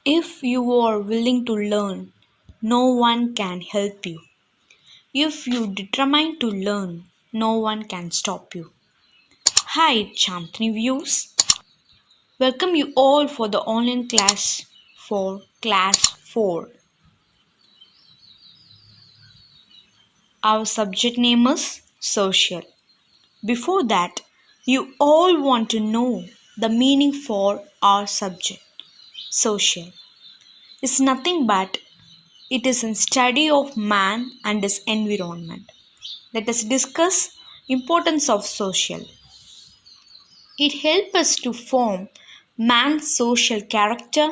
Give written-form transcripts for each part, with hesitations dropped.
If you are willing to learn, no one can help you. If you determine to learn, no one can stop you. Hi, Chantini Views. Welcome you all for the online class for class 4. Our subject name is social. Before that, you all want to know the meaning for our subject. Social is nothing but it is a study of man and his environment. Let us discuss importance of social. It helps us to form man's social character,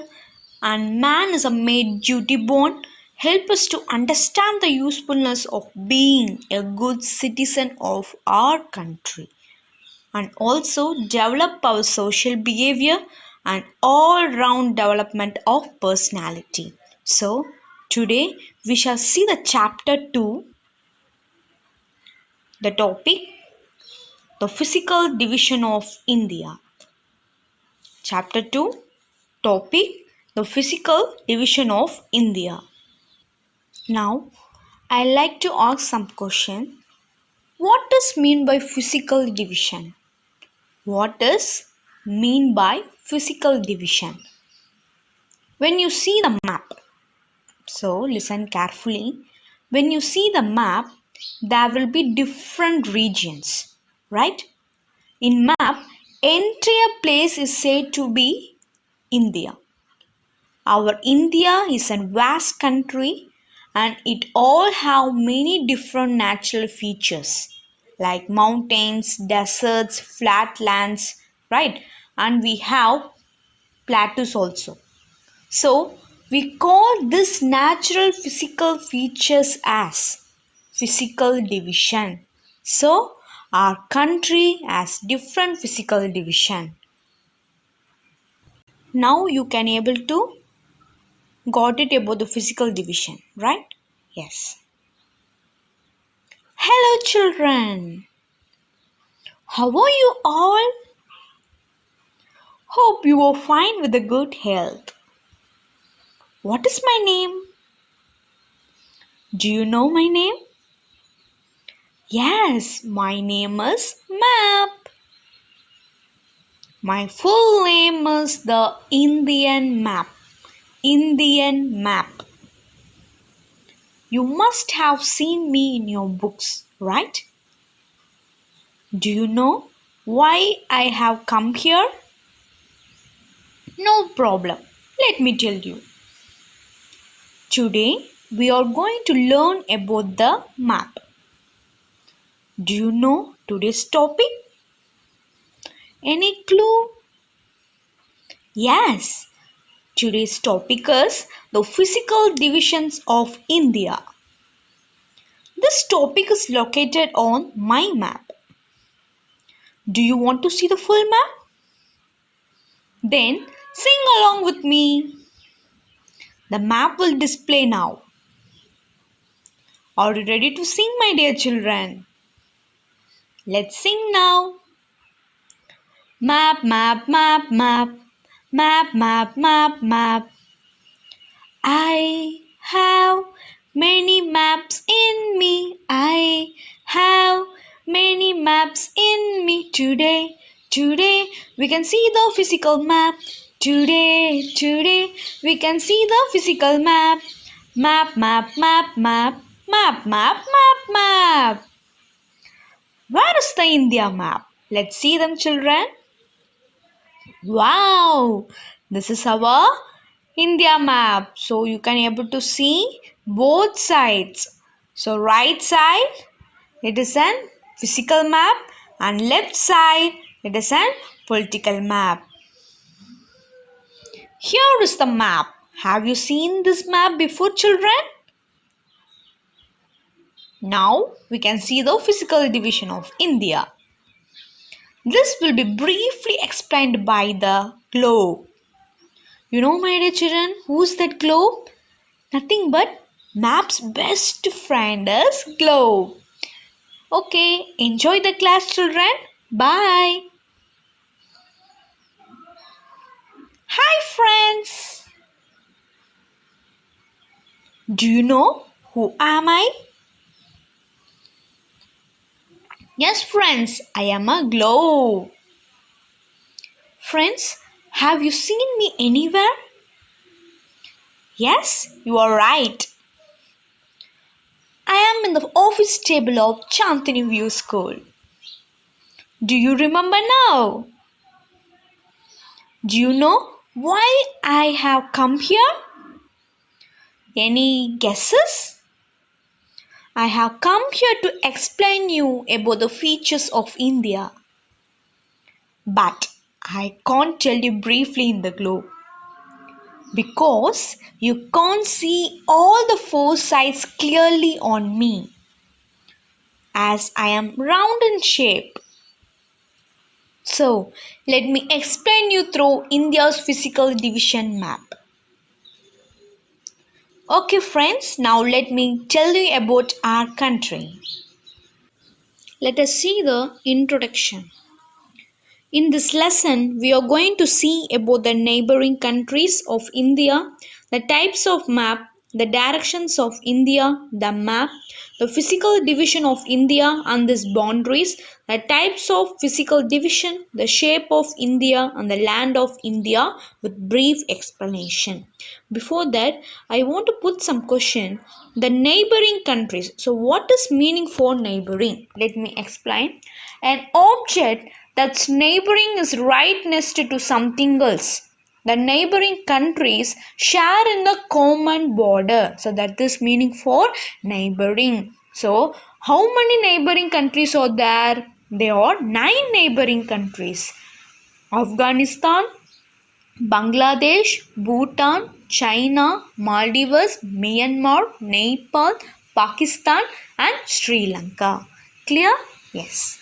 and man is a made duty born help us to understand the usefulness of being a good citizen of our country, and also develop our social behavior and all round development of personality. So today we shall see the chapter 2, the topic the physical division of India. Chapter 2, topic the physical division of India. Now I like to ask some question. What does mean by physical division? What does mean by physical division? When you see the map, so listen carefully. When you see the map, there will be different regions, right? In map, entire place is said to be India. Our India is a vast country and it all have many different natural features like mountains, deserts, flatlands, right? And we have plateaus also. So we call this natural physical features as physical division. So our country has different physical division. Now you can able to got it about the physical division, right? Yes. Hello children. How are you all? Hope you are fine with the good health. What is my name? Do you know my name? Yes, my name is Map. My full name is the Indian Map. Indian Map. You must have seen me in your books, right? Do you know why I have come here? No problem. Let me tell you. Today we are going to learn about the map. Do you know today's topic? Any clue? Yes. Today's topic is the physical divisions of India. This topic is located on my map. Do you want to see the full map? Then sing along with me. The map will display now. Are you ready to sing, my dear children? Let's sing now. Map, map, map, map. Map, map, map, map. I have many maps in me. I have many maps in me today. Today we can see the physical map. Today we can see the physical map. Map, map, map, map. Map, map, map, map. Where is the India map? Let's see them, children. Wow, this is our India map. So you can able to see both sides. So right side it is an physical map and left side it is an political map. Here is the map. Have you seen this map before, children? Now we can see the physical division of India. This will be briefly explained by the globe. You know, my dear children, who's that globe? Nothing but map's best friend is globe. Okay, enjoy the class, children. Bye. Hi, friends. Do you know who am I? Yes, friends, I am a globe. Friends, have you seen me anywhere? Yes, you are right. I am in the office table of Chantini View School. Do you remember now? Do you know why I have come here? Any guesses? I have come here to explain you about the features of India. But I can't tell you briefly in the globe because you can't see all the four sides clearly on me as I am round in shape. So, let me explain you through India's physical division map. Okay friends, now let me tell you about our country. Let us see the introduction. In this lesson, we are going to see about the neighboring countries of India, the types of map, the directions of India, the map, the physical division of India and its boundaries, the types of physical division, the shape of India and the land of India with brief explanation. Before that, I want to put some question. The neighboring countries. So what is meaning for neighboring? Let me explain. An object that's neighboring is right next to something else. The neighboring countries share in the common border. So that is meaning for neighboring. So how many neighboring countries are there? There are 9 neighboring countries. Afghanistan, Bangladesh, Bhutan, China, Maldives, Myanmar, Nepal, Pakistan and Sri Lanka. Clear? Yes.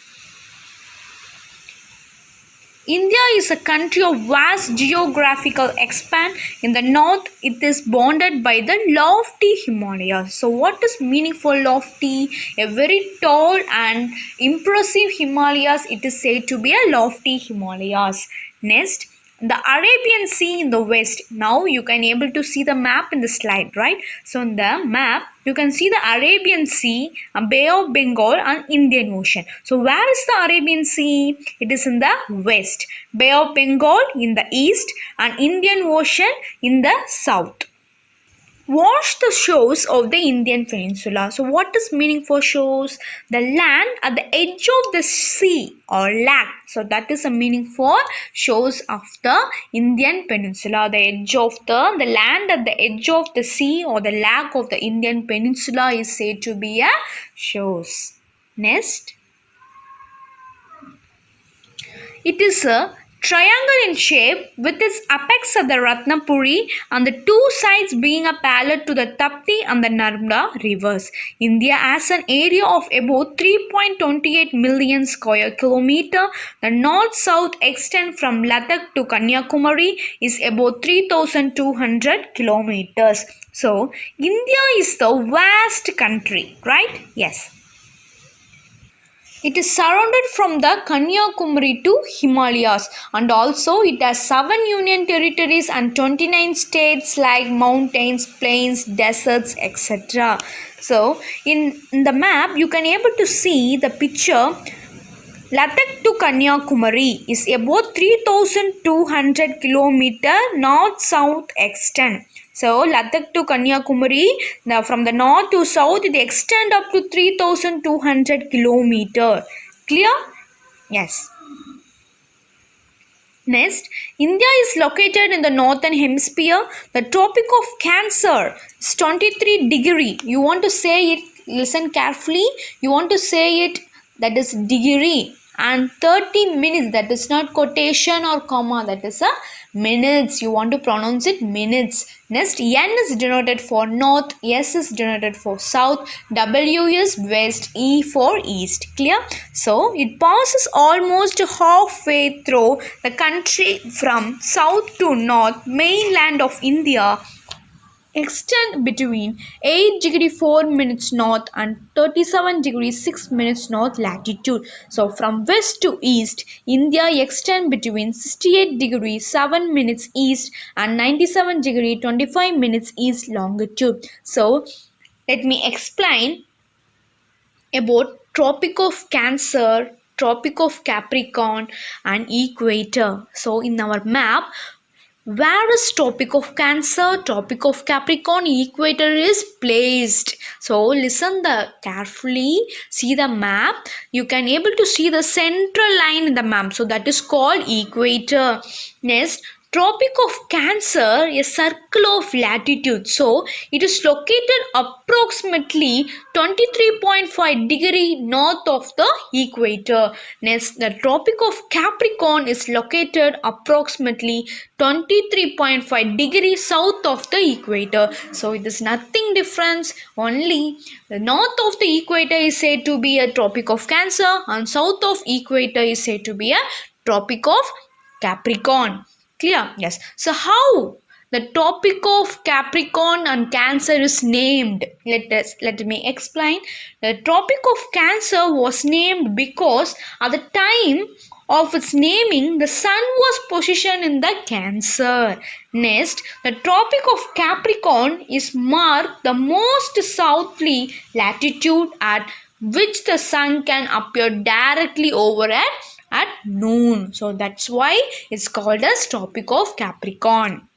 India is a country of vast geographical expanse. In the north, it is bounded by the lofty Himalayas. So what is meaning for lofty? A very tall and impressive Himalayas. It is said to be a lofty Himalayas. Next, the Arabian Sea in the west. Now you can able to see the map in the slide, right? So in the map, you can see the Arabian Sea, Bay of Bengal and Indian Ocean. So where is the Arabian Sea? It is in the west. Bay of Bengal in the east and Indian Ocean in the south. Watch the shores of the Indian Peninsula. So what is meaning for shores? The land at the edge of the sea or lake. So that is a meaning for shores of the Indian Peninsula. The edge of the land at the edge of the sea or the lake of the Indian Peninsula is said to be a shores. Next. It is a triangle in shape with its apex at the Ratnapuri and the two sides being a parallel to the Tapti and the Narmada rivers. India has an area of about 3.28 million square kilometer. The north-south extent from Ladakh to Kanyakumari is about 3,200 kilometers. So, India is the vast country, right? Yes. It is surrounded from the Kanyakumari to Himalayas and also it has 7 union territories and 29 states like mountains, plains, deserts, etc. So in the map you can able to see the picture. Ladakh to Kanyakumari is about 3,200 km north-south extent. So, Ladakh to Kanyakumari, from the north to south, it extends up to 3,200 km. Clear? Yes. Next, India is located in the northern hemisphere. The Tropic of Cancer is 23 degree. You want to say it, listen carefully. You want to say it, that is degree. And 30 minutes, that is not quotation or comma, that is a minutes. You want to pronounce it minutes. Next, N is denoted for north, S is denoted for south, W is west, E for east. Clear? So, it passes almost halfway through the country from south to north, mainland of India. extend between 8 degree 4 minutes north and 37 degree 6 minutes north latitude. So from west to east, India extend between 68 degree 7 minutes east and 97 degree 25 minutes east longitude. So let me explain about Tropic of Cancer, Tropic of Capricorn and Equator. So in our map, where is Tropic of Cancer, Tropic of Capricorn, Equator is placed. So listen carefully, see the map. You can able to see the central line in the map. So that is called Equator. Next, Tropic of Cancer, a circle of latitude. So it is located approximately 23.5 degree north of the equator. Next, the Tropic of Capricorn is located approximately 23.5 degrees south of the equator. So it is nothing different. Only the north of the equator is said to be a Tropic of Cancer and south of equator is said to be a Tropic of Capricorn. Clear? Yes. So how the Tropic of Capricorn and Cancer is named? Let me explain. The Tropic of Cancer was named because at the time of its naming, the sun was positioned in the Cancer. Next, the Tropic of Capricorn is marked the most southerly latitude at which the sun can appear directly overhead at noon. So that's why it's called as Tropic of Capricorn.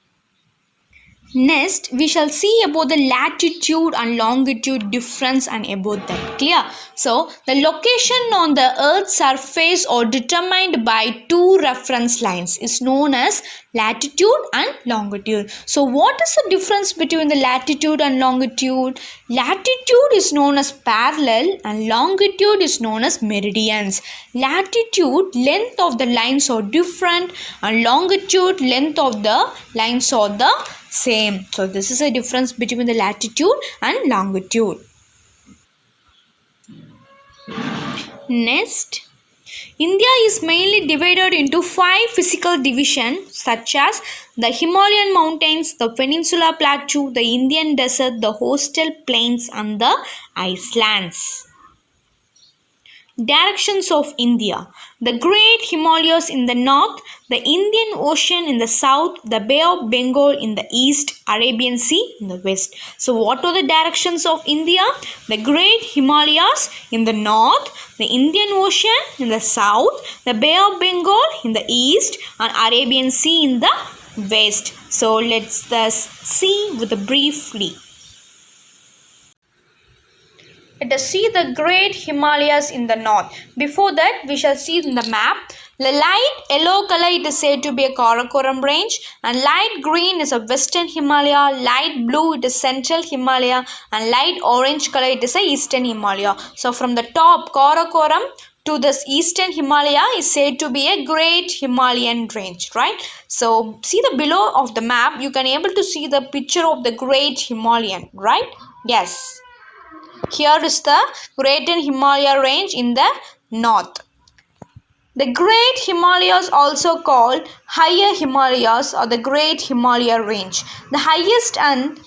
Next, we shall see about the latitude and longitude difference and about that. Clear? So, the location on the Earth's surface are determined by two reference lines is known as latitude and longitude. So, what is the difference between the latitude and longitude? Latitude is known as parallel and longitude is known as meridians. Latitude, length of the lines are different and longitude, length of the lines are the same. So this is a difference between the latitude and longitude. Next, India is mainly divided into 5 physical divisions such as the Himalayan mountains, the Peninsula Plateau, the Indian desert, the coastal plains and the islands. Directions of India: the Great Himalayas in the north, the Indian Ocean in the south, the Bay of Bengal in the east, Arabian Sea in the west. So what are the directions of India? The Great Himalayas in the north, the Indian Ocean in the south, the Bay of Bengal in the east and Arabian Sea in the west. So let's see with briefly. Let us see the Great Himalayas in the north. Before that, we shall see in the map. The light yellow color it is said to be a Karakoram range, and light green is a Western Himalaya, light blue it is Central Himalaya, and light orange color it is a Eastern Himalaya. So from the top Karakoram to this Eastern Himalaya is said to be a Great Himalayan range, right? So see the below of the map, you can able to see the picture of the Great Himalayan, right? Yes. Here is the Great Himalaya range in the north. The Great Himalayas, also called Higher Himalayas or the Great Himalaya range, the highest and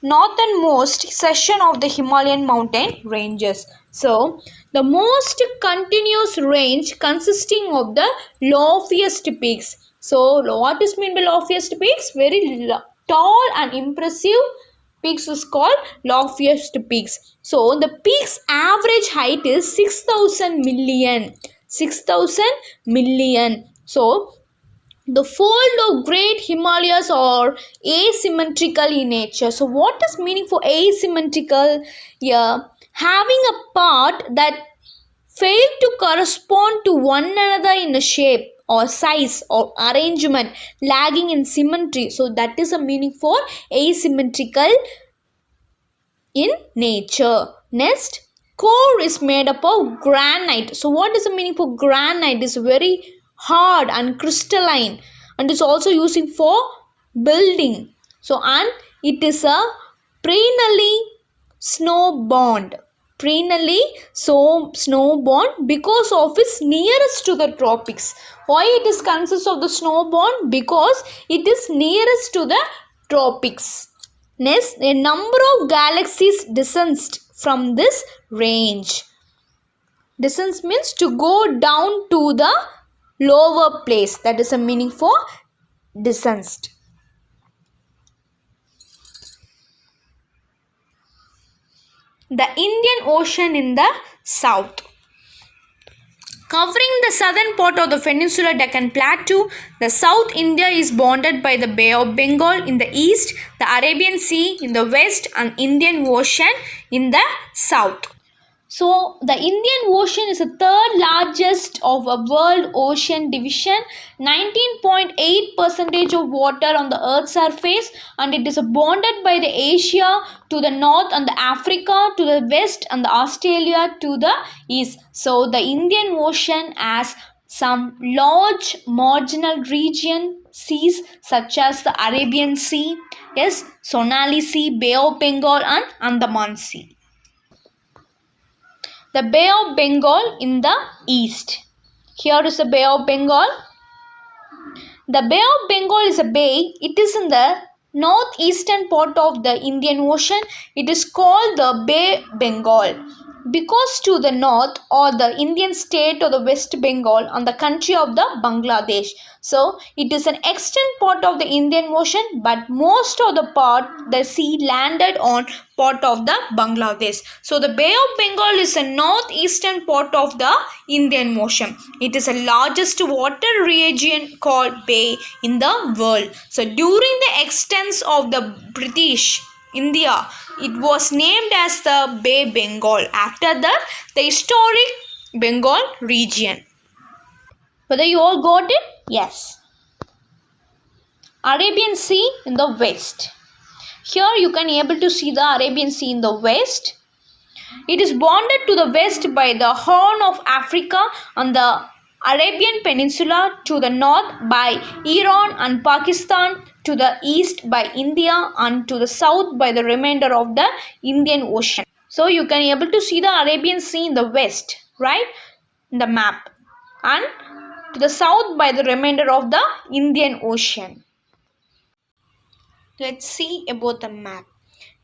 northernmost section of the Himalayan mountain ranges. So, the most continuous range consisting of the loftiest peaks. So, what is meant by loftiest peaks? Very tall and impressive peaks is called loftiest peaks. So the peak's average height is 6,000 million. 6,000 million. So the fold of Great Himalayas are asymmetrical in nature. So what is meaning for asymmetrical? Yeah, having a part that fail to correspond to one another in a shape or size or arrangement, lagging in symmetry. So that is a meaning for asymmetrical in nature. Next, core is made up of granite. So what is the meaning for granite? It's very hard and crystalline and is also using for building. So and it is a perennially snow-bound. Perennially snow-bound because of its nearest to the tropics. Why it is consists of the snow-bound? Because it is nearest to the tropics. Next, a number of galaxies descend from this range. Descent means to go down to the lower place. That is a meaning for descent. The Indian Ocean in the south. Covering the southern part of the peninsular Deccan Plateau, the South India is bounded by the Bay of Bengal in the east, the Arabian Sea in the west, and Indian Ocean in the south. So, the Indian Ocean is the third largest of a world ocean division, 19.8% of water on the Earth's surface, and it is bounded by the Asia to the north and the Africa to the west and the Australia to the east. So, the Indian Ocean has some large marginal region seas such as the Arabian Sea, yes, Sonali Sea, Bay of Bengal, and Andaman Sea. The Bay of Bengal in the east. Here is the Bay of Bengal. The Bay of Bengal is a bay. It is in the northeastern part of the Indian Ocean. It is called the Bay Bengal because to the north or the Indian state of the West Bengal and the country of the Bangladesh. So it is an extent part of the Indian Ocean, but most of the part the sea landed on part of the Bangladesh. So the Bay of Bengal is a northeastern part of the Indian Ocean. It is the largest water region called bay in the world. So during the extents of the British India, it was named as the Bay Bengal after the historic Bengal region. Whether you all got it? Yes. Arabian Sea in the west. Here you can able to see the Arabian Sea in the west. It is bounded to the west by the Horn of Africa and the Arabian Peninsula, to the north by Iran and Pakistan, to the east by India, and to the south by the remainder of the Indian Ocean. So you can able to see the Arabian Sea in the west, right, in the map, and to the south by the remainder of the Indian Ocean. Let's see about the map.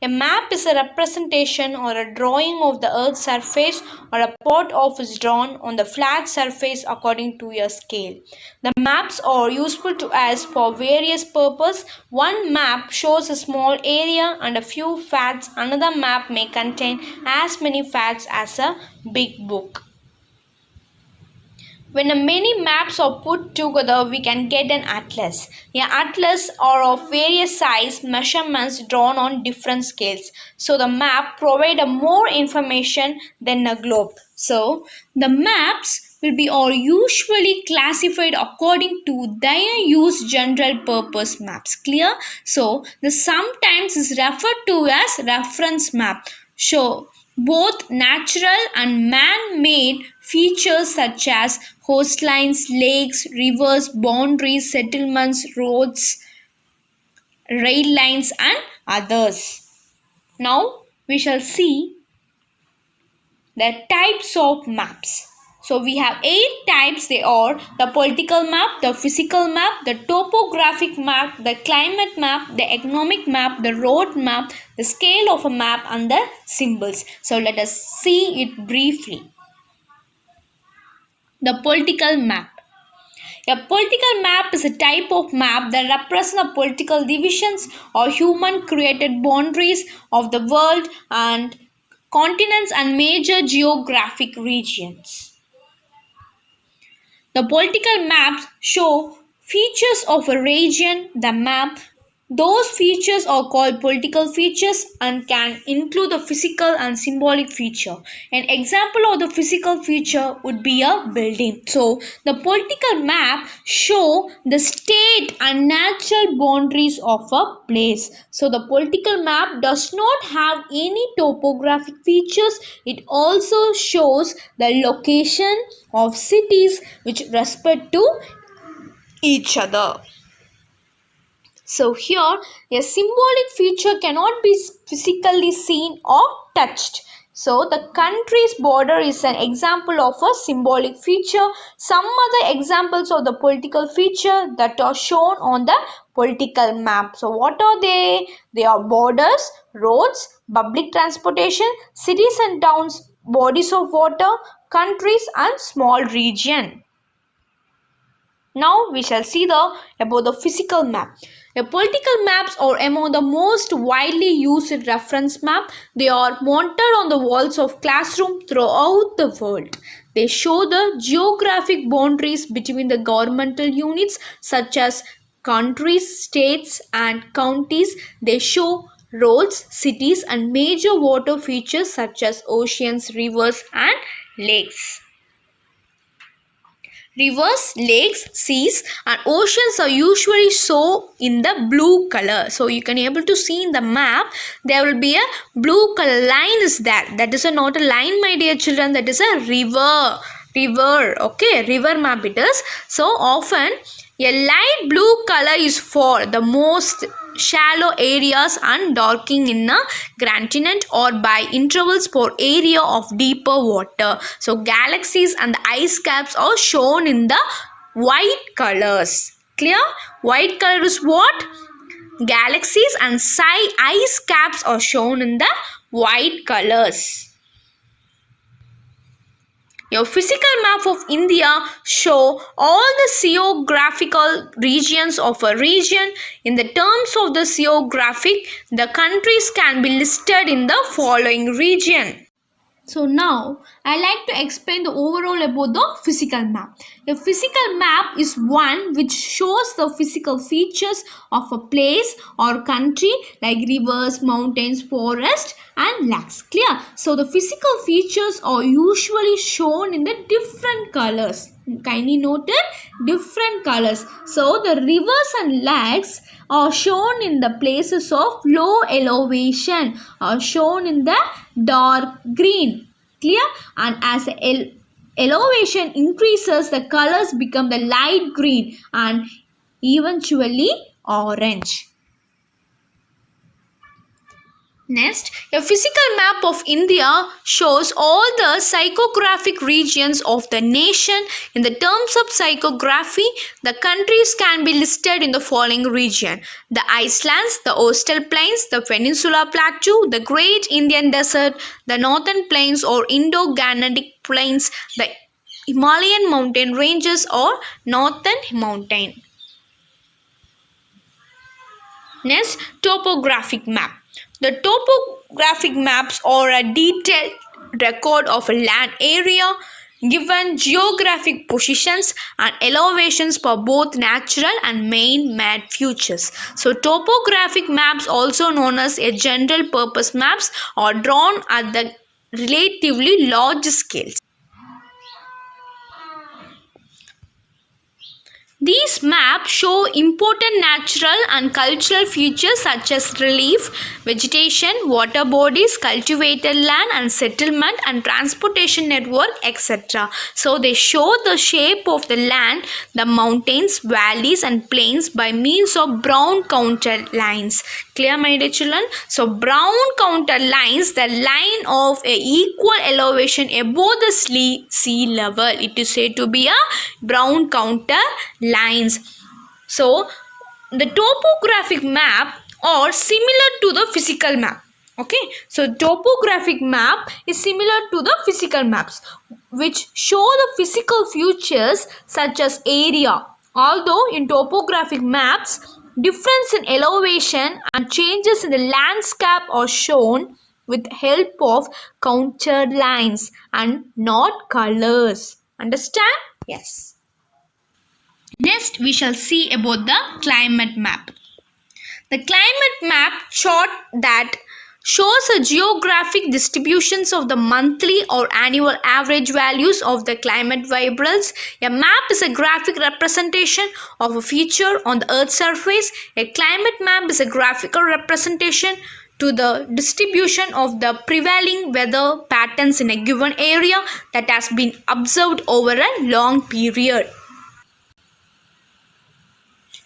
A map is a representation or a drawing of the Earth's surface, or a part of is drawn on the flat surface according to a scale. The maps are useful to us for various purposes. One map shows a small area and a few facts. Another map may contain as many facts as a big book. When many maps are put together, we can get an atlas. An atlas are of various size measurements drawn on different scales. So the map provide more information than a globe. So the maps will be all usually classified according to their use general purpose maps. Clear? So the sometimes is referred to as reference map. So both natural and man-made features such as coastlines, lakes, rivers, boundaries, settlements, roads, rail lines, and others. Now we shall see the types of maps. So we have 8 types. They are the political map, the physical map, the topographic map, the climate map, the economic map, the road map, the scale of a map, and the symbols. So let us see it briefly. The political map. A political map is a type of map that represents the political divisions or human created boundaries of the world and continents and major geographic regions. The political maps show features of a region. The map, those features are called political features and can include the physical and symbolic feature. An example of the physical feature would be a building. So the political map show the state and natural boundaries of a place. So the political map does not have any topographic features. It also shows the location of cities with respect to each other. So here a symbolic feature cannot be physically seen or touched. So the country's border is an example of a symbolic feature. Some other examples of the political feature that are shown on the political map. So what are they? They are borders, roads, public transportation, cities and towns, bodies of water, countries and small region. Now we shall see about the physical map. Political maps are among the most widely used reference map. They are mounted on the walls of classrooms throughout the world. They show the geographic boundaries between the governmental units such as countries, states and counties. They show roads, cities and major water features such as oceans, rivers and lakes. Rivers, lakes, seas and oceans are usually shown in the blue color. So you can able to see in the map there will be a blue color line is there. That is not a line, my dear children. That is a river. Okay, river map it is. So often a light blue color is for the most shallow areas and darkening in a gradient or by intervals for area of deeper water. So galaxies and the ice caps are shown in the white colors. Clear? White color is what? Galaxies and ice caps are shown in the white colors. Your physical map of India show all the geographical regions of a region. In the terms of the geographic, the countries can be listed in the following region. So now I like to explain the overall about the physical map. A physical map is one which shows the physical features of a place or country like rivers, mountains, forest and lakes. Clear? So the physical features are usually shown in the different colors. Kindly noted different colors. So the rivers and lakes are shown in the places of low elevation, are shown in the dark green. Clear? And as the elevation increases, the colors become the light green and eventually orange. Next, a physical map of India shows all the psychographic regions of the nation. In the terms of psychography, the countries can be listed in the following region: the Icelands, the Coastal Plains, the Peninsula Plateau, the Great Indian Desert, the Northern Plains or Indo-Gangetic Plains, the Himalayan mountain ranges or Northern Mountain. Next, topographic map. The topographic maps are a detailed record of a land area, given geographic positions and elevations for both natural and man-made features. So topographic maps, also known as a general purpose maps, are drawn at the relatively large scales. These maps show important natural and cultural features such as relief, vegetation, water bodies, cultivated land and settlement and transportation network, etc. So they show the shape of the land, the mountains, valleys and plains by means of brown counter lines. Clear, my dear children? So brown counter lines, the line of a equal elevation above the sea level. It is said to be a brown counter lines. So the topographic map are similar to the physical map. Okay, so topographic map is similar to the physical maps which show the physical features such as area. Although in topographic maps, difference in elevation and changes in the landscape are shown with help of countered lines and not colors. Understand? Yes. Next, we shall see about the climate map. The climate map chart that shows a geographic distributions of the monthly or annual average values of the climate variables. A map is a graphic representation of a feature on the Earth's surface. A climate map is a graphical representation to the distribution of the prevailing weather patterns in a given area that has been observed over a long period.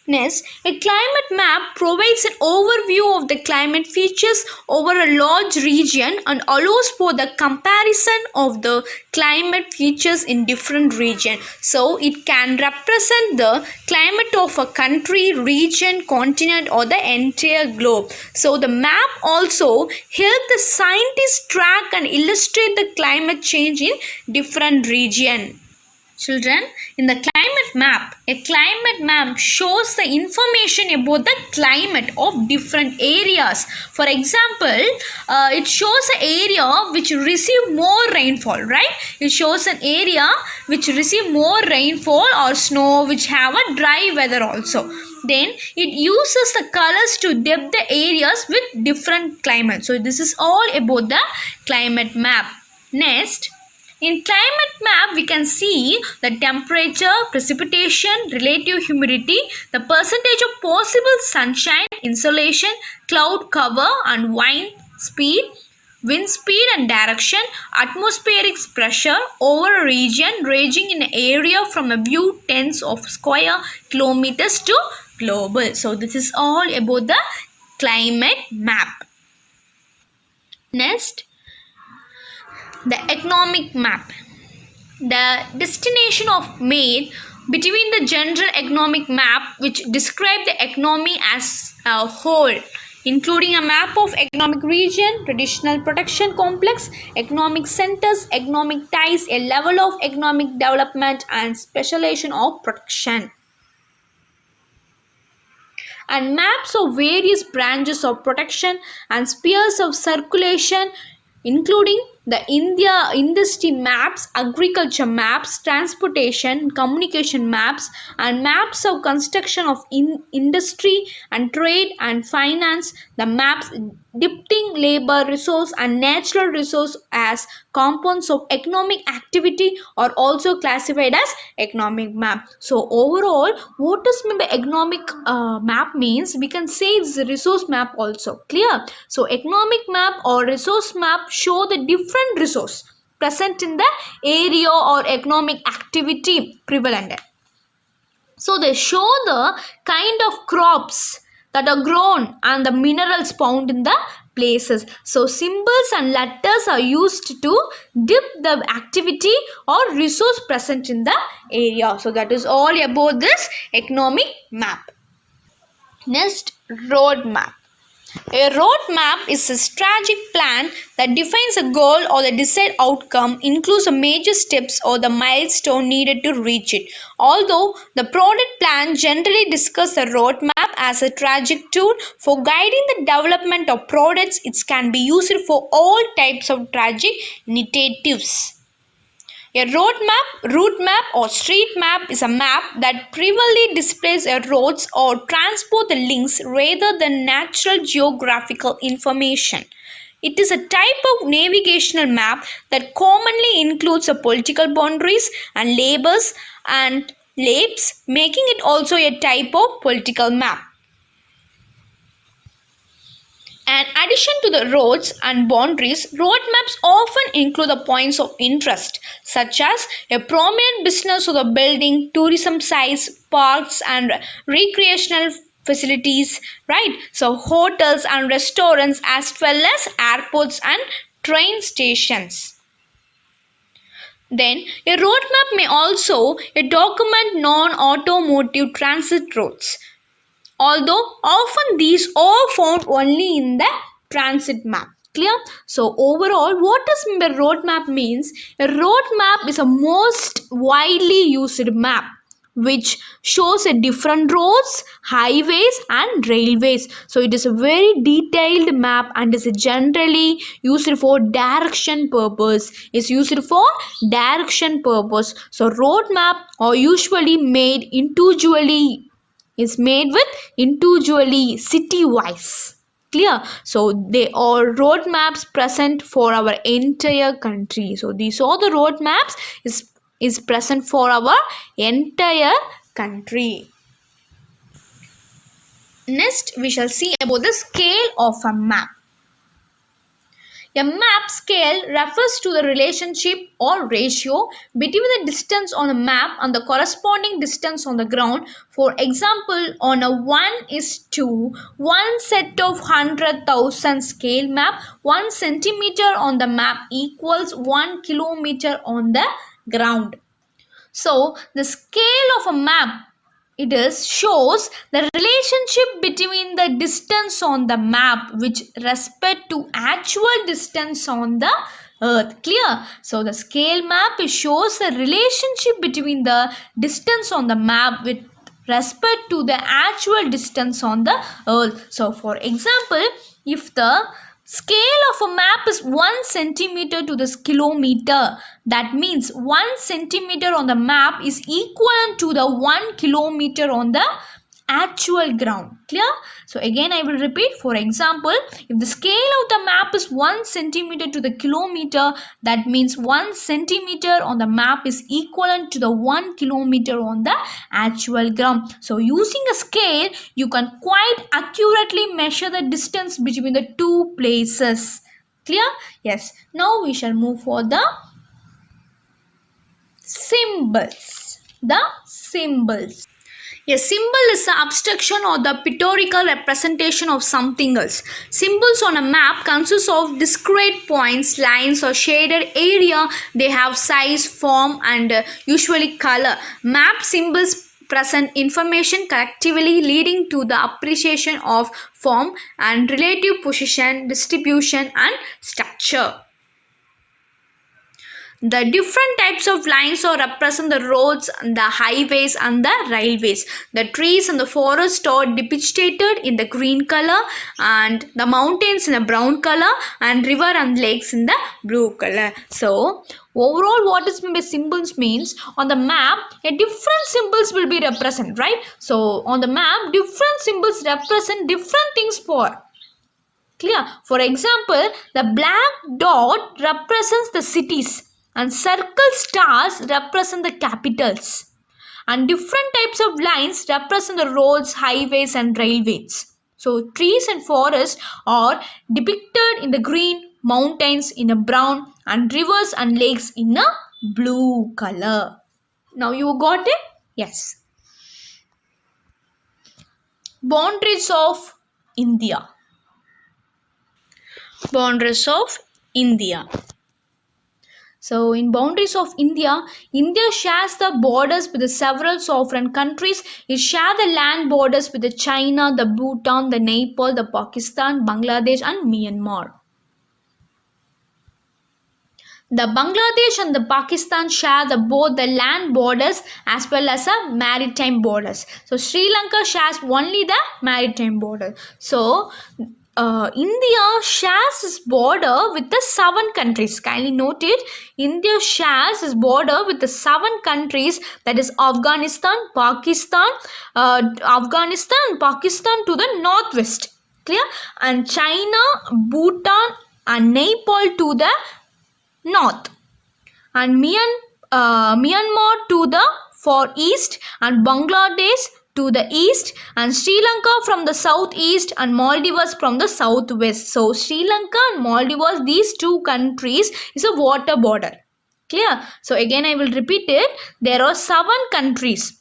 Next, a climate map provides an overview of the climate features over a large region and allows for the comparison of the climate features in different regions. So, it can represent the climate of a country, region, continent, or the entire globe. So, the map also helps the scientists track and illustrate the climate change in different regions. Children, in the climate map, a climate map shows the information about the climate of different areas. For example, it shows an area which receive more rainfall, right? It shows an area which receive more rainfall or snow, which have a dry weather also. Then it uses the colors to depth the areas with different climate. So this is all about the climate map. Next, in climate map, we can see the temperature, precipitation, relative humidity, the percentage of possible sunshine, insolation, cloud cover and wind speed and direction, atmospheric pressure over a region ranging in an area from a few tens of square kilometers to global. So this is all about the climate map. Next, the economic map. The destination of made between the general economic map which describe the economy as a whole, including a map of economic region, traditional protection complex, economic centers, economic ties, a level of economic development and specialization of protection, and maps of various branches of protection and spheres of circulation, including the India industry maps, agriculture maps, transportation, communication maps, and maps of construction of industry and trade and finance. The maps depicting labor, resource, and natural resource as components of economic activity are also classified as economic map. So overall, what does mean by economic map means? We can say it's a resource map also. Clear? So economic map or resource map show the different resource present in the area or economic activity prevalent. So they show the kind of crops that are grown and the minerals found in the places. So symbols and letters are used to dip the activity or resource present in the area. So that is all about this economic map. Next, road map. A road map is a strategic plan that defines a goal or the desired outcome, includes the major steps or the milestone needed to reach it. Although the product plan generally discusses the road map as a strategic tool for guiding the development of products, it can be used for all types of strategic initiatives. A route map or street map is a map that primarily displays a roads or transport links rather than natural geographical information. It is a type of navigational map that commonly includes the political boundaries and labels and labels, making it also a type of political map. In addition to the roads and boundaries, road maps often include the points of interest, such as a prominent business or the building, tourism sites, parks, and recreational facilities, right? So, hotels and restaurants, as well as airports and train stations. Then, a road map may also document non-automotive transit routes, although often these are found only in the transit map. Clear? So overall, what does the road map means? A road map is a most widely used map which shows a different roads, highways and railways. So it is a very detailed map and is generally used for direction purpose. It's used for direction purpose. So road map are usually made individually, is made with individually city wise. Clear? So they are road maps present for our entire country. So these are the road maps is present for our entire country. Next we shall see about the scale of a map. A map scale refers to the relationship or ratio between the distance on the map and the corresponding distance on the ground. For example, on a 1:1 set of 100,000 scale map, 1 centimeter on the map equals 1 kilometer on the ground. So the scale of a map, it is shows the relationship between the distance on the map with respect to actual distance on the earth. Clear? So the scale map, it shows the relationship between the distance on the map with respect to the actual distance on the earth. So for example, if the scale of a map is 1 centimeter to this kilometer, that means 1 centimeter on the map is equivalent to the 1 kilometer on the actual ground. Clear? So again I will repeat. For example, if the scale of the map is 1 centimeter to the kilometer, that means 1 centimeter on the map is equivalent to the 1 kilometer on the actual ground. So using a scale, you can quite accurately measure the distance between the two places. Clear? Yes. Now we shall move for the symbols. The symbols. A symbol is the abstraction or the pictorial representation of something else. Symbols on a map consist of discrete points, lines or shaded area. They have size, form and usually color. Map symbols present information collectively, leading to the appreciation of form and relative position, distribution and structure. The different types of lines are represent the roads, the highways and the railways. The trees and the forest are depicted in the green color and the mountains in the brown color and river and lakes in the blue color. So overall, what is meant by symbols means on the map, a different symbols will be represented, right? So on the map, different symbols represent different things for. Clear? For example, the black dot represents the cities and circle stars represent the capitals. And different types of lines represent the roads, highways and railways. So trees and forests are depicted in the green, mountains in a brown and rivers and lakes in a blue color. Now you got it? Yes. Boundaries of India. Boundaries of India. So in boundaries of India, India shares the borders with the several sovereign countries. It shares the land borders with the China, the Bhutan, the Nepal, the Pakistan, Bangladesh and Myanmar. The Bangladesh and the Pakistan share both the land borders as well as the maritime borders. So Sri Lanka shares only the maritime border. So India shares its border with the 7 countries. Kindly note it. India shares its border with the 7 countries, that is Afghanistan, Pakistan to the northwest. Clear? And China, Bhutan and Nepal to the north. And Myanmar to the far east and Bangladesh to the east and Sri Lanka from the southeast and Maldives from the southwest. So Sri Lanka and Maldives, these 2 countries is a water border. Clear? So again I will repeat it. There are 7 countries.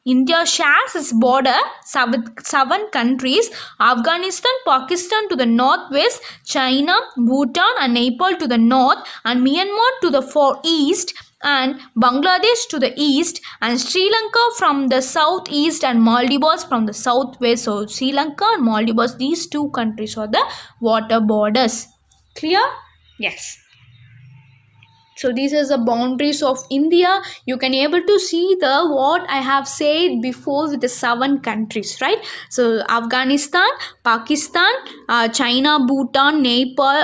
India shares its border with 7 countries: Afghanistan, Pakistan to the northwest, China, Bhutan and Nepal to the north and Myanmar to the far east and Bangladesh to the east and Sri Lanka from the southeast and Maldives from the southwest. So Sri Lanka and Maldives, these 2 countries are the water borders. Clear? Yes. So these are the boundaries of India. You can able to see the what I have said before with the 7 countries, right? So Afghanistan, Pakistan, China, Bhutan, Nepal,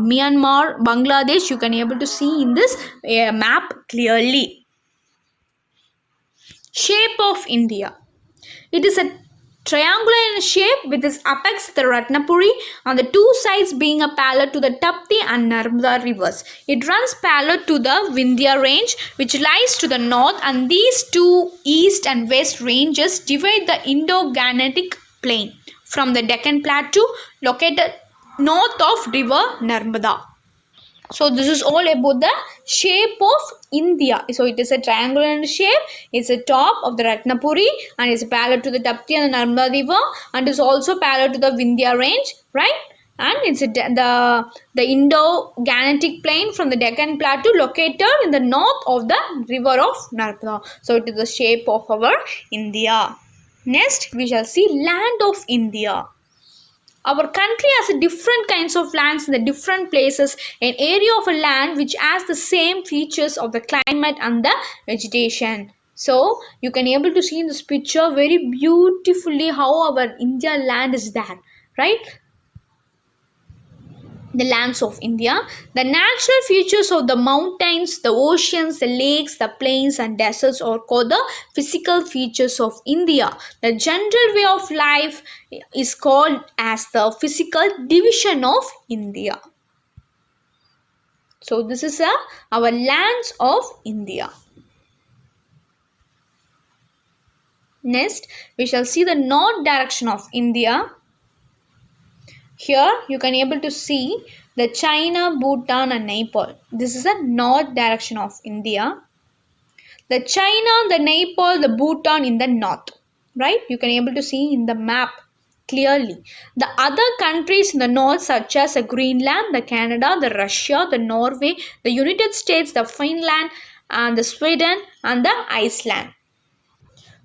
Myanmar, Bangladesh, you can able to see in this map clearly. Shape of India. It is a triangular in shape with its apex the Ratnapuri on the 2 sides being a parallel to the Tapti and Narmada rivers. It runs parallel to the Vindhya range which lies to the north, and these 2 east and west ranges divide the Indo-Gangetic plain from the Deccan Plateau located north of river Narmada. So this is all about the shape of India. So it is a triangular in shape. It's a top of the Ratnapuri and it's parallel to the Tapti and the Narmada river and is also parallel to the Vindhya range, right? And it's the Indo-Gangetic plain from the Deccan Plateau located in the north of the river of Narmada. So it is the shape of our India. Next, we shall see land of India. Our country has a different kinds of lands in the different places, an area of a land which has the same features of the climate and the vegetation. So you can able to see in this picture very beautifully how our India land is there, right? The lands of India, the natural features of the mountains, the oceans, the lakes, the plains and deserts are called the physical features of India. The general way of life is called as the physical division of India. So this is our lands of India. Next, we shall see the north direction of India. Here you can able to see the China, Bhutan and Nepal. This is the north direction of India. The China, the Nepal, the Bhutan in the north, right? You can able to see in the map clearly. The other countries in the north such as the Greenland, the Canada, the Russia, the Norway, the United States, the Finland and the Sweden and the Iceland.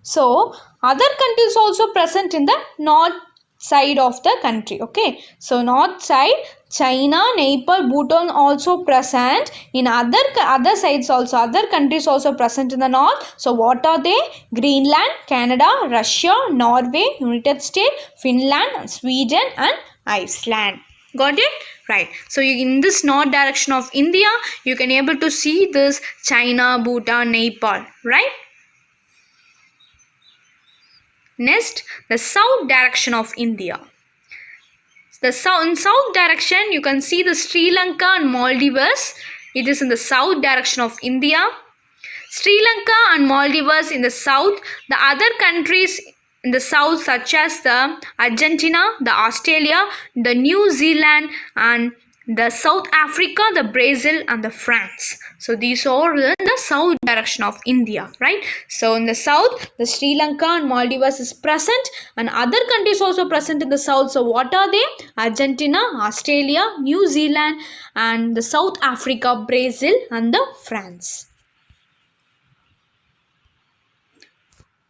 So other countries also present in the north side of the country. Okay, so north side China, Nepal, Bhutan also present. In other sides also, other countries also present in the north. So what are they? Greenland, Canada, Russia, Norway, United States, Finland, Sweden and Iceland. Got it? Right. So in this north direction of India, you can able to see this China, Bhutan, Nepal, right? Next, the south direction of India. In south direction, you can see the Sri Lanka and Maldives. It is in the south direction of India. Sri Lanka and Maldives in the south. The other countries in the south such as the Argentina, the Australia, the New Zealand and the South Africa, the Brazil and the France. So these are in the south direction of India, right? So in the south, the Sri Lanka and Maldives is present and other countries also present in the south. So what are they? Argentina, Australia, New Zealand and the South Africa, Brazil and the France.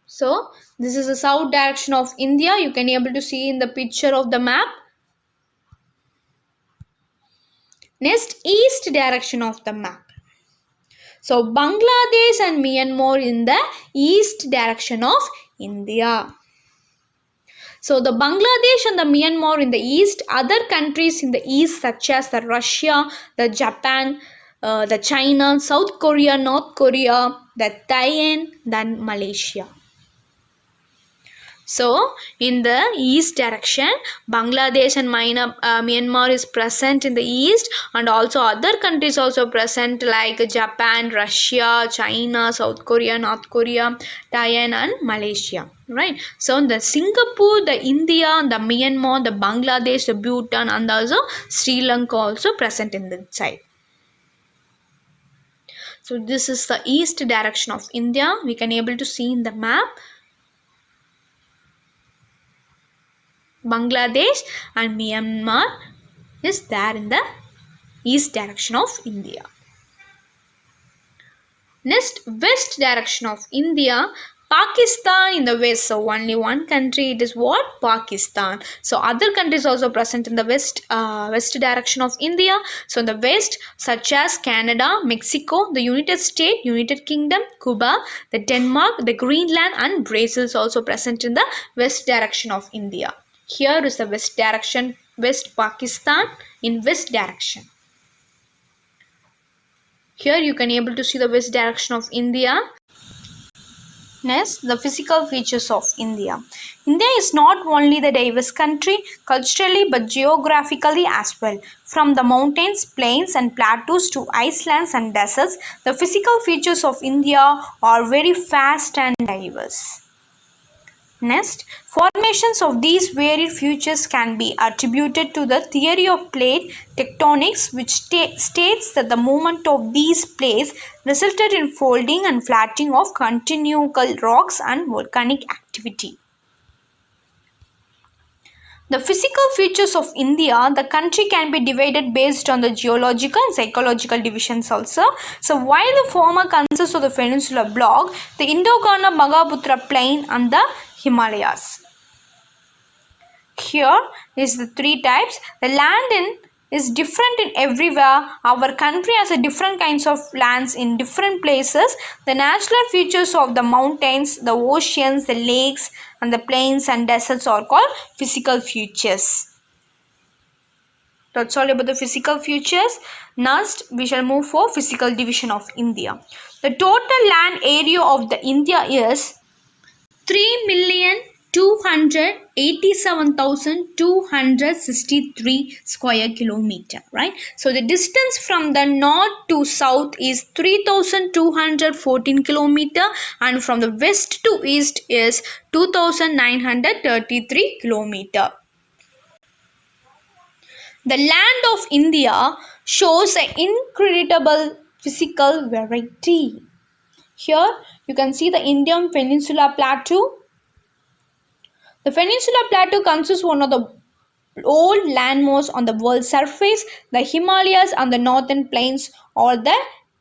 So this is the south direction of India. You can able to see in the picture of the map. Next, east direction of the map. So Bangladesh and Myanmar in the east direction of India. So the Bangladesh and the Myanmar in the east, other countries in the east such as the Russia, the Japan, the China, South Korea, North Korea, the Thailand, then Malaysia. So in the east direction, Bangladesh and Myanmar is present in the east and also other countries also present like Japan, Russia, China, South Korea, North Korea, Thailand and Malaysia. Right. So the Singapore, the India, the Myanmar, the Bangladesh, the Bhutan and also Sri Lanka also present in the side. So this is the east direction of India. We can able to see in the map. Bangladesh and Myanmar is there in the east direction of India. Next, west direction of India, Pakistan in the west. So only one country, it is what? Pakistan. So other countries also present in the west direction of India. So in the west such as Canada, Mexico, the United States, United Kingdom, Cuba, the Denmark, the Greenland and Brazil is also present in the west direction of India. Here is the west direction, West Pakistan in west direction. Here you can able to see the west direction of India. Next, the physical features of India. India is not only the diverse country culturally but geographically as well. From the mountains, plains and plateaus to icelands and deserts, the physical features of India are very vast and diverse. Next, formations of these varied features can be attributed to the theory of plate tectonics, which states that the movement of these plates resulted in folding and flattening of continual rocks and volcanic activity. The physical features of India, the country can be divided based on the geological and psychological divisions also. So while the former consists of the peninsular block, the Indo-Gangetic Brahmaputra plain and the Himalayas. Here is the three types. The land is different in everywhere. Our country has a different kinds of lands in different places. The natural features of the mountains, the oceans, the lakes and the plains and deserts are called physical features. That's all about the physical features. Next, we shall move for physical division of India. The total land area of the India is 3,287,263 square kilometer, right? So the distance from the north to south is 3,214 kilometer, and from the west to east is 2,933 kilometer. The land of India shows an incredible physical variety. Here you can see the Indian Peninsula Plateau. The Peninsula Plateau consists one of the old landmass on the world's surface. The Himalayas and the northern plains are the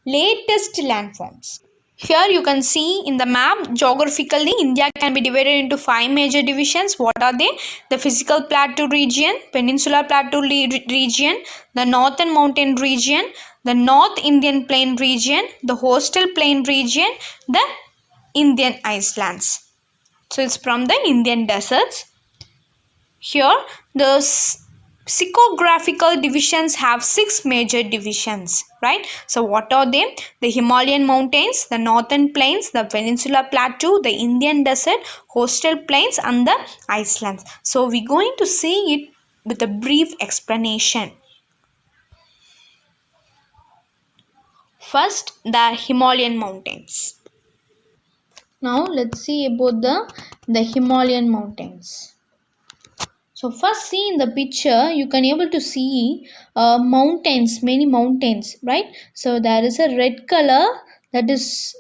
latest landforms. Here you can see in the map, geographically India can be divided into 5 major divisions. What are they? The physical plateau region, peninsular plateau region, the northern mountain region, the North Indian plain region, the coastal plain region, the Indian islands. So it's from the Indian deserts. Here the psychographical divisions have 6 major divisions, right? So what are they? The Himalayan mountains, the northern plains, the peninsular plateau, the Indian desert, coastal plains and the islands. So we're going to see it with a brief explanation. First, the Himalayan mountains. Now let's see about the Himalayan mountains. So first, see in the picture you can able to see mountains, many mountains, right? So there is a red color, that is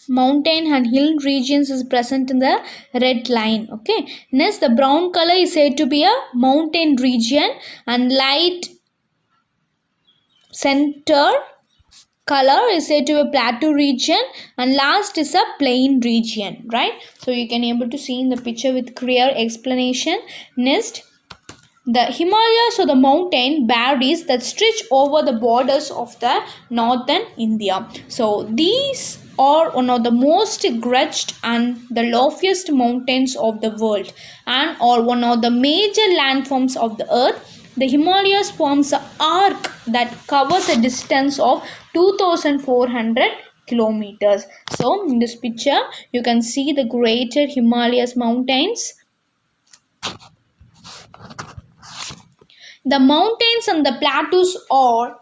mountain and hill regions is present in the red line. Okay, next the brown color is said to be a mountain region, and light center color is said to be a plateau region, and last is a plain region, right? So you can able to see in the picture with clear explanation. Next, the Himalayas or the mountain barriers that stretch over the borders of the northern India. So these are one of the most rugged and the loftiest mountains of the world, and are one of the major landforms of the earth. The Himalayas forms an arc that covers a distance of 2,400 kilometers. So in this picture you can see the greater Himalayas mountains. The mountains and the plateaus are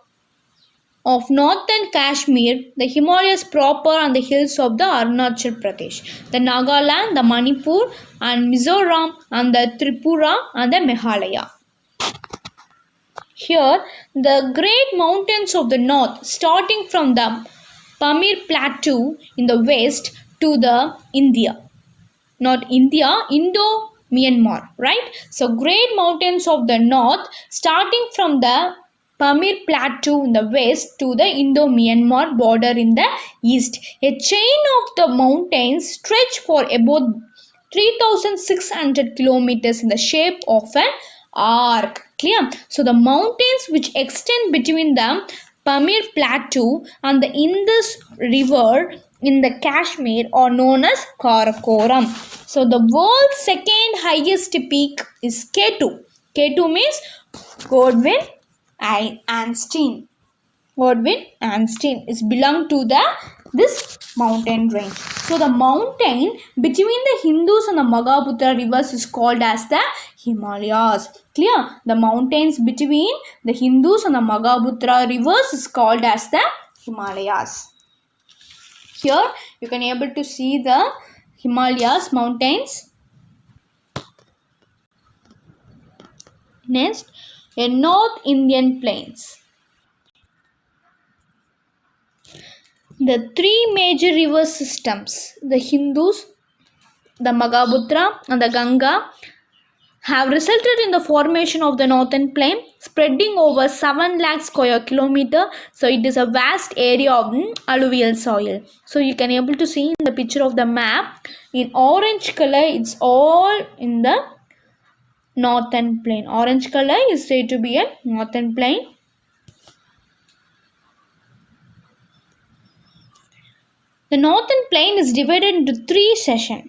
of northern Kashmir, the Himalayas proper and the hills of the Arunachal Pradesh, the Nagaland, the Manipur and Mizoram and the Tripura and the Meghalaya. Here, the great mountains of the north, starting from the Pamir Plateau in the west to the Indo-Myanmar, right? So, great mountains of the north, starting from the Pamir Plateau in the west to the Indo-Myanmar border in the east. A chain of the mountains stretch for about 3,600 kilometers in the shape of an arc. Clear? So the mountains which extend between the Pamir Plateau and the Indus River in the Kashmir are known as Karakoram. So the world's second highest peak is K2. K2 means Godwin Einstein. Godwin Einstein is belong to this mountain range. So the mountain between the Hindus and the Brahmaputra rivers is called as the Himalayas. Clear? The mountains between the Hindus and the Brahmaputra rivers is called as the Himalayas. Here you can able to see the Himalayas mountains. Next, a North Indian plains. The three major river systems, the Hindus, the Magaputra and the Ganga, have resulted in the formation of the northern plain spreading over 7 lakh square kilometer. So it is a vast area of alluvial soil. So you can able to see in the picture of the map, in orange color it's all in the northern plain. Orange color is said to be a northern plain. The northern plain is divided into three sections,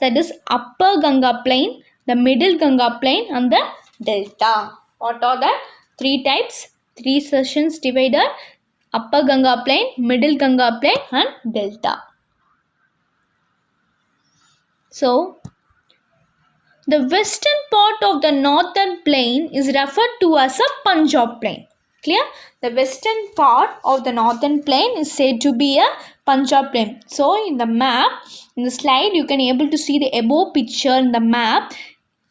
that is upper Ganga plain, the middle Ganga plain and the delta. What are the three types? Three sections divided: upper Ganga plain, middle Ganga plain and delta. So the western part of the northern plain is referred to as a Punjab plain. Clear? The western part of the northern plain is said to be a Punjab plain. So in the map, in the slide, you can able to see the above picture in the map.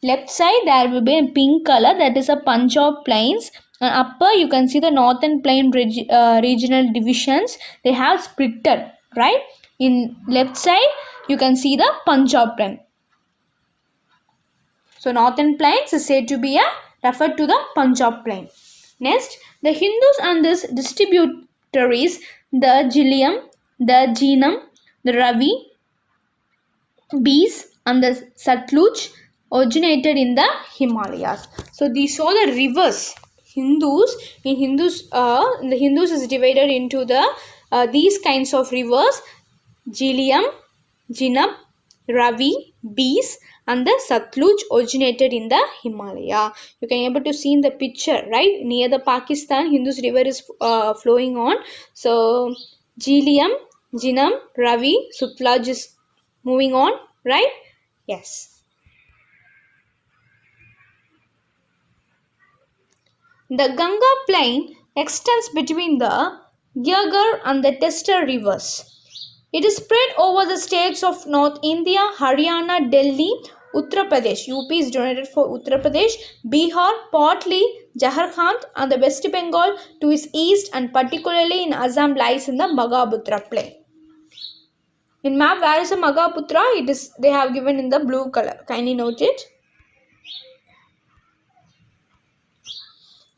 Left side there will be a pink color, that is a Punjab plains. And upper you can see the northern plain regional divisions. They have splitted, right? In left side you can see the Punjab plain. So northern plains is said to be referred to the Punjab plain. Next, the Hindus and its distributaries, the Jhelum, the Jhelum, the Ravi, Beas and the Satluj originated in the Himalayas. So these are the rivers. The Hindus is divided into these kinds of rivers: Jhelum, Jhelum, Ravi, Beas and the Satluj originated in the Himalaya. You can able to see in the picture, right? Near the Pakistan, Hindus river is flowing on. So Jhelum, Jhelum, Ravi, Satluj is moving on, right? Yes. The Ganga plain extends between the Gyagar and the Testa rivers. It is spread over the states of North India, Haryana, Delhi, Uttar Pradesh. UP is donated for Uttar Pradesh, Bihar, partly Jharkhand and the West Bengal to its east, and particularly in Assam lies in the Magaputra plain. In map, where is the Magaputra? They have given in the blue color. Kindly note it.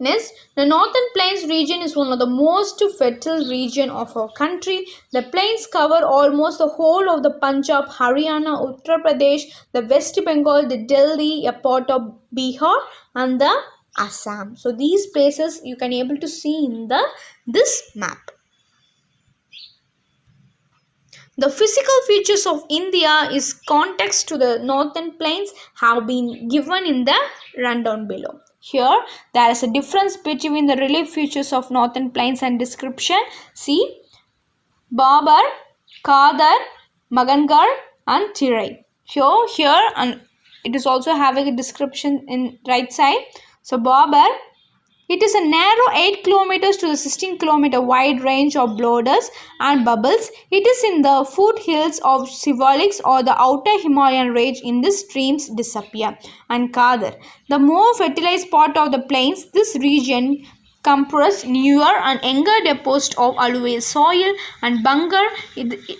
Next, the northern plains region is one of the most fertile region of our country. The plains cover almost the whole of the Punjab, Haryana, Uttar Pradesh, the West Bengal, the Delhi, a part of Bihar and the Assam. So these places you can able to see in this map. The physical features of India is context to the northern plains have been given in the rundown below. Here there is a difference between the relief features of northern plains and description. See, Babar, Kadar, Magangar and Tirai. Here and it is also having a description in right side. So Babar, it is a narrow 8 kilometers to the 16 kilometer wide range of boulders and bubbles. It is in the foothills of Shivaliks or the outer Himalayan range in the streams disappear. And Kadar, the more fertilized part of the plains, this region compress newer and younger deposits of alluvial soil. And Bangar,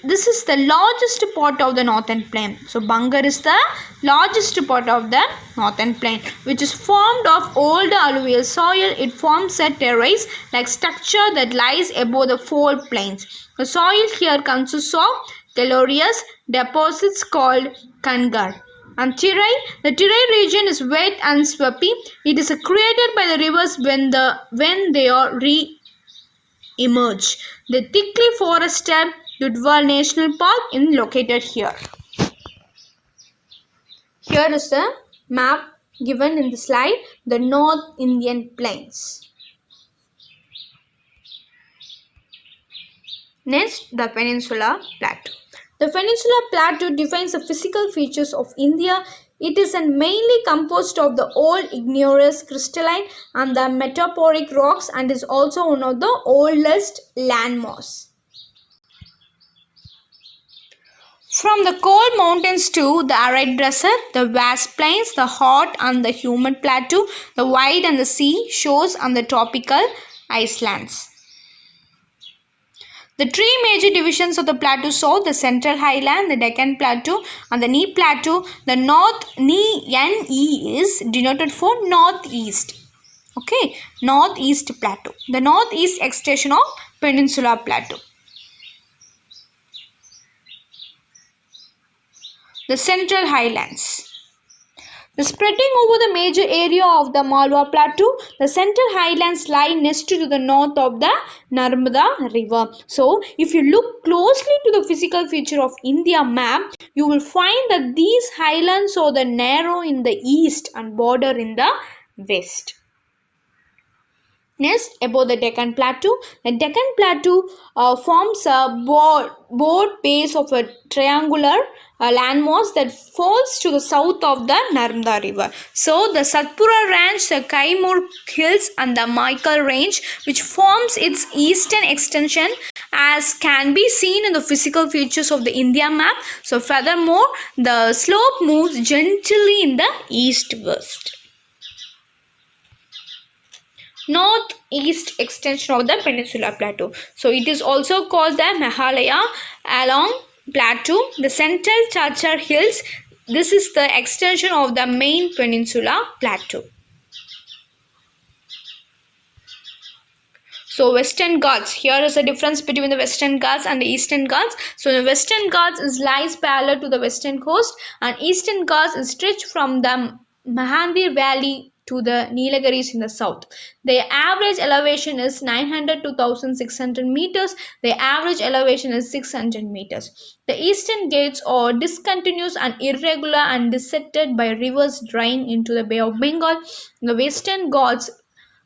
this is the largest part of the northern plain. So Bangar is the largest part of the northern plain, which is formed of old alluvial soil. It forms a terrace like structure that lies above the fold plains. The soil here consists of calcareous deposits called Kangar. And Tirai, the Tirai region is wet and swampy. It is created by the rivers when they are re-emerge. The thickly forested Dudhwal National Park is located here. Here is the map given in the slide, the North Indian plains. Next, the Peninsula Plateau. The Peninsula Plateau defines the physical features of India. It is mainly composed of the old igneous crystalline and the metamorphic rocks and is also one of the oldest landmasses. From the cold mountains to the arid desert, the vast plains, the hot and the humid plateau, the wide and the sea shores and the tropical islands. The three major divisions of the plateau saw the Central Highland, the Deccan Plateau and the Knee Plateau. The North NE is denoted for Northeast. Okay, Northeast Plateau. The Northeast extension of Peninsula Plateau. The Central Highlands. The spreading over the major area of the Malwa Plateau, the Central Highlands lie next to the north of the Narmada River. So, if you look closely to the physical feature of India map, you will find that these highlands are the narrow in the east and border in the west. Next, about the Deccan Plateau. The Deccan Plateau forms a broad base of a triangular landmass that falls to the south of the Narmada River. So, the Satpura Range, the Kaimur Hills and the Michael Range, which forms its eastern extension, as can be seen in the physical features of the India map. So, furthermore, the slope moves gently in the east-west. Northeast extension of the Peninsula Plateau. So it is also called the Meghalaya along plateau. The Central Chachar Hills. This is the extension of the main Peninsula Plateau. So Western Ghats. Here is a difference between the Western Ghats and the Eastern Ghats. So the Western Ghats lies parallel to the western coast, and Eastern Ghats is stretched from the Mahandir Valley to the Nilgiris in the south. The average elevation is 900 to 1600 meters. The average elevation is 600 meters. The eastern Ghats are discontinuous and irregular and dissected by rivers drying into the Bay of Bengal. The Western Ghats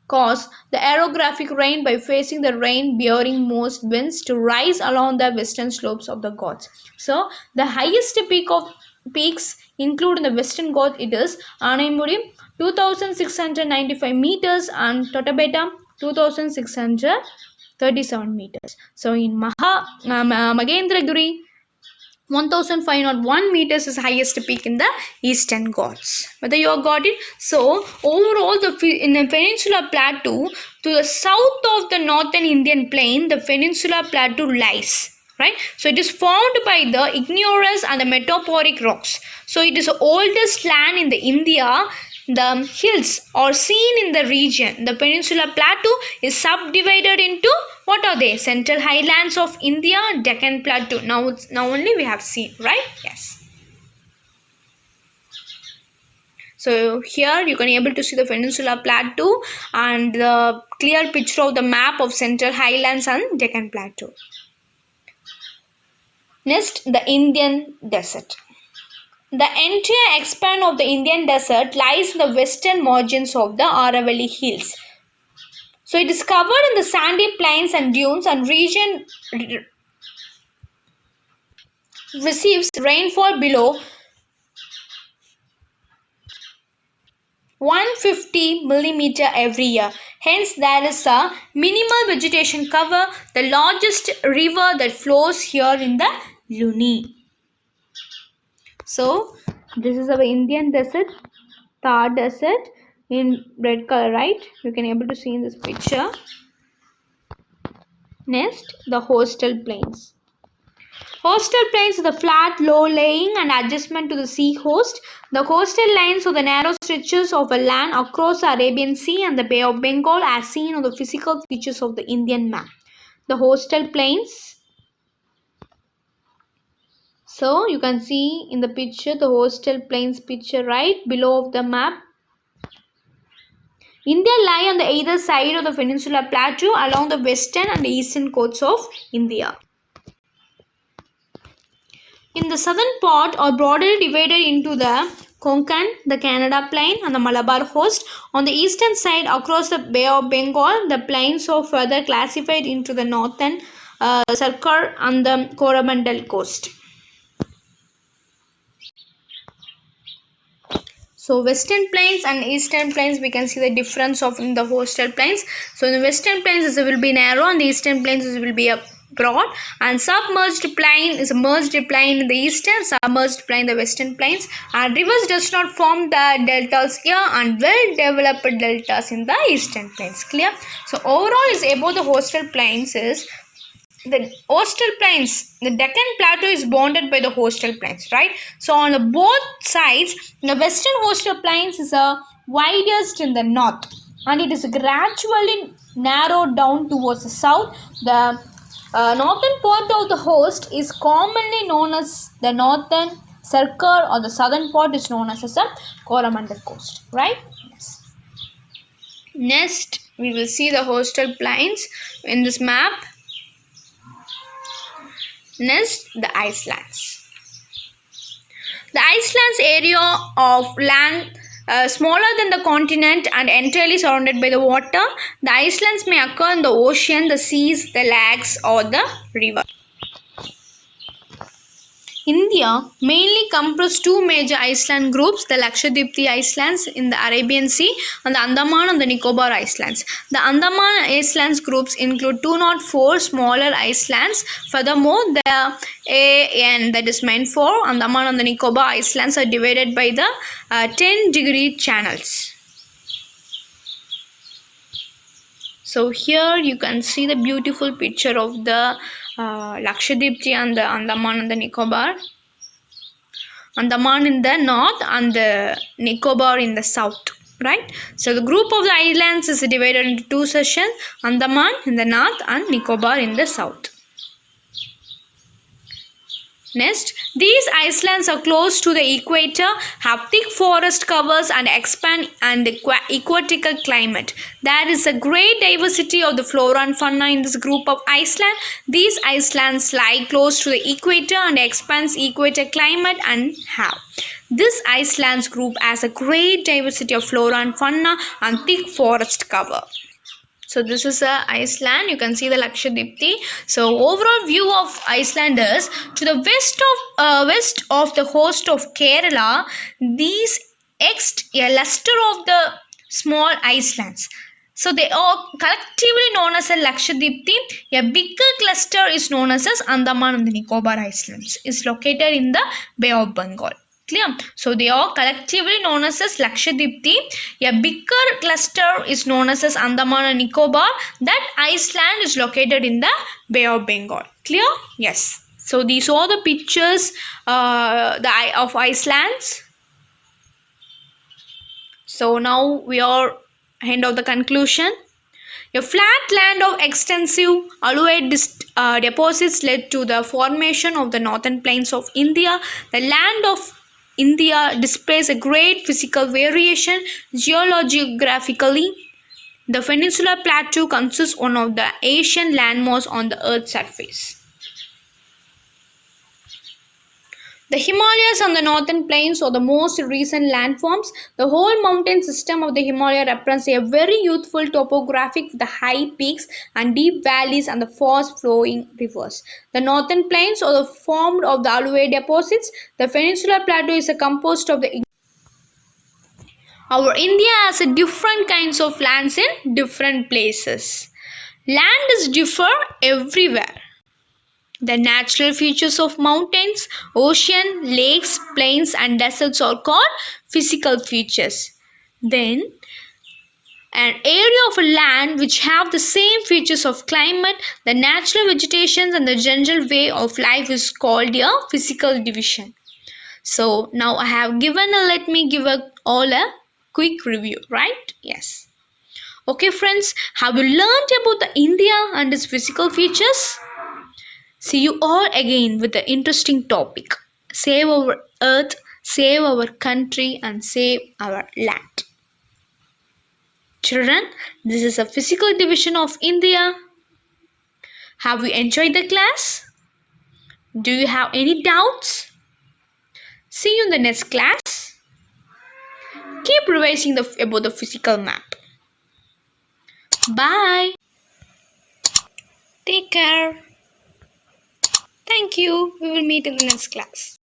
cause the orographic rain by facing the rain-bearing most winds to rise along the western slopes of the Ghats. So, the highest peaks include in the Western Ghats it is Anaimuri 2695 meters and Totabeta 2637 meters. So in Magendragiri 1501 meters is highest peak in the Eastern Ghats. Whether you have got it? So overall in the Peninsula Plateau to the south of the northern Indian plain, the Peninsula Plateau lies. Right, so it is formed by the igneous and the metamorphic rocks. So it is the oldest land in the India. The hills are seen in the region. The Peninsula Plateau is subdivided into what are they? Central Highlands of India, Deccan Plateau. Now only we have seen, right? Yes. So here you can able to see the Peninsula Plateau and the clear picture of the map of Central Highlands and Deccan Plateau. Next, the Indian Desert. The entire expanse of the Indian Desert lies in the western margins of the Aravalli Hills. So it is covered in the sandy plains and dunes, and region receives rainfall below 150 millimeter every year. Hence, there is a minimal vegetation cover. The largest river that flows here in the Luni. So, this is our Indian desert, Thar Desert in red color, right? You can able to see in this picture. Next, the coastal plains. Coastal plains are the flat, low-lying and adjacent to the sea coast. The coastal lines are the narrow stretches of a land across the Arabian Sea and the Bay of Bengal as seen on the physical features of the Indian map. The coastal plains. So you can see in the picture the coastal plains picture right below of the map. India lie on the either side of the Peninsula Plateau along the western and the eastern coasts of India. In the southern part are broadly divided into the Konkan, the Canada Plain and the Malabar Coast. On the eastern side across the Bay of Bengal, the plains are further classified into the northern Sarkar and the Coromandel Coast. So western plains and eastern plains, we can see the difference of in the coastal plains. So in the western plains it will be narrow and the eastern plains it will be a broad, and submerged plain is a merged plain in the eastern, submerged plain in the western plains, and rivers does not form the deltas here, and well developed deltas in the eastern plains. Clear? So overall is about the coastal plains is the coastal plains. The Deccan Plateau is bounded by the coastal plains, right? So on the both sides, the western coastal plains is the widest in the north, and it is gradually narrowed down towards the south. The northern part of the host is commonly known as the northern circle, or the southern part is known as the Coromandel coast, right? Yes. Next, we will see the coastal plains in this map. Next, the Icelands. The Iceland's area of land smaller than the continent and entirely surrounded by the water. The islands may occur in the ocean, the seas, the lakes, or the river. India mainly comprises two major island groups, the Lakshadweep Islands in the Arabian Sea and the Andaman and the Nicobar Islands. The Andaman Islands groups include 204 smaller islands. Furthermore, the AN, that is meant for Andaman and the Nicobar Islands, are divided by the 10-degree channels. So here you can see the beautiful picture of the Lakshadweep and the Andaman and the Nicobar. Andaman in the north and the Nicobar in the south, right? So the group of the islands is divided into two sections, Andaman in the north and Nicobar in the south. Next, these islands are close to the equator, have thick forest covers and expand and equatorial climate. There is a great diversity of the flora and fauna in this group of islands. These islands lie close to the equator and expands equatorial climate and have. This islands group has a great diversity of flora and fauna and thick forest cover. So this is Iceland. You can see the Lakshadweep. So overall view of Iceland is to the west of the coast of Kerala. These exist a cluster of the small islands. So they are collectively known as a Lakshadweep. A bigger cluster is known as Andaman and the Nicobar Islands. Is located in the Bay of Bengal. Clear? So they are collectively known as Lakshadweep. A bigger cluster is known as Andaman and Nicobar. That Iceland is located in the Bay of Bengal. Clear? Yes. So these are the pictures of Iceland. So now we are end of the conclusion. A flat land of extensive alluvial deposits led to the formation of the northern plains of India. The land of India displays a great physical variation geographically. The Peninsular Plateau consists one of the ancient landmasses on the Earth's surface. The Himalayas on the northern plains are the most recent landforms. The whole mountain system of the Himalaya represents a very youthful topographic with the high peaks and deep valleys and the fast-flowing rivers. The northern plains are formed of the alluvial deposits. The Peninsular Plateau is composed of the Our India has a different kinds of lands in different places. Land is differ everywhere. The natural features of mountains, ocean, lakes, plains and deserts are called physical features. Then, an area of land which have the same features of climate, the natural vegetation and the general way of life is called a physical division. So, now I have given let me give all a quick review, right? Yes. Okay friends, have you learned about the India and its physical features? See you all again with the interesting topic. Save our earth, save our country and save our land. Children, this is a physical division of India. Have you enjoyed the class? Do you have any doubts? See you in the next class. Keep revising about the physical map. Bye. Take care. Thank you. We will meet in the next class.